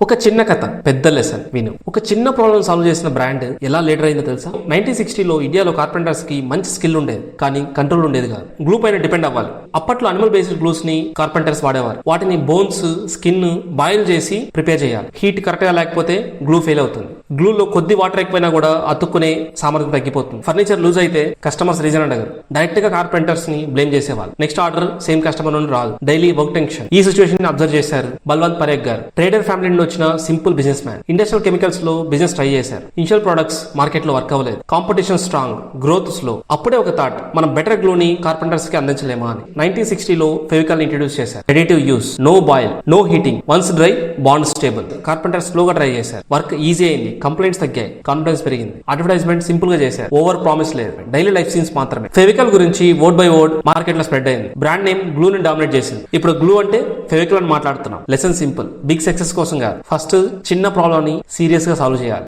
ఒక చిన్న కథ పెద్ద లెసన్ విను. ఒక చిన్న ప్రాబ్లం సాల్వ్ చేసిన బ్రాండ్ ఎలా లీడర్ అయిందో తెలుసా? 1960లో ఇండియాలో కార్పెంటర్స్ కి మంచి స్కిల్ ఉండేది, కానీ కంట్రోల్ ఉండేది కాదు. గ్లూ పైన డిపెండ్ అవ్వాలి. అప్పట్లో అనిమల్ బేస్డ్ గ్లూస్ ని కార్పెంటర్స్ వాడేవారు. వాటిని బోన్స్, స్కిన్ బాయిల్ చేసి ప్రిపేర్ చేయాలి. హీట్ కరెక్ట్ గా లేకపోతే గ్లూ ఫెయిల్ అవుతుంది. గ్లూలో కొద్ది వాటర్ ఎక్కువైనా కూడా అతుక్కునే సామర్థ్యం తగ్గిపోతుంది. ఫర్నిచర్ లూజ్ అయితే కస్టమర్స్ రీజన్ అడగరు, డైరెక్ట్ గా కార్పెంటర్స్ ని బ్లేమ్ చేసేవాళ్ళు. నెక్స్ట్ ఆర్డర్ సేమ్ కస్టమర్ నుండి రాదు. Daily work tension. ఈ సిచువేషన్ ని అబ్జర్వ్ చేశారు బల్వంత్ పరేఖ్ గారు. ట్రేడర్ ఫ్యామిలీ నుండి వచ్చిన simple business man. Industrial chemicals లో బిజినెస్ ట్రై చేశారు. ఇనిషియల్ ప్రొడక్ట్స్ మార్కెట్ లో వర్క్ అవ్వలేదు. Competition strong, growth slow. అప్పుడే ఒక థాట్, మనం బెటర్ గ్లూ ని కార్పెంటర్స్ కి అందించలేమా అని 1960లో ఫెవికాల్ ఇంట్రడ్యూస్ చేశారు. Ready to use, no boil, no heating, once dry bond stable. Carpenters స్లోగా ట్రై చేశారు. వర్క్ ఈజీ అయింది, కంప్లైంట్స్ తగ్గాయి, కాన్ఫిడెన్స్ పెరిగింది. అడ్వర్టైజ్మెంట్ సింపుల్ గా చేశారు, ఓవర్ ప్రామిస్ లేదు, డైలీ లైఫ్ సీన్స్ మాత్రమే. ఫెవికాల్ గురించి వర్డ్ బై వర్డ్ మార్కెట్ లో స్ప్రెడ్ అయింది. బ్రాండ్ నేమ్ గ్లూ ని డామినేట్ చేసింది. ఇప్పుడు గ్లూ అంటే ఫెవికాల్ అని మాట్లాడుతున్నాం. లెసన్ సింపుల్, బిగ్ సక్సెస్ కోసం కాదు. ఫస్ట్ చిన్న ప్రాబ్లమ్ ని సీరియస్ గా సాల్వ్ చేయాలి.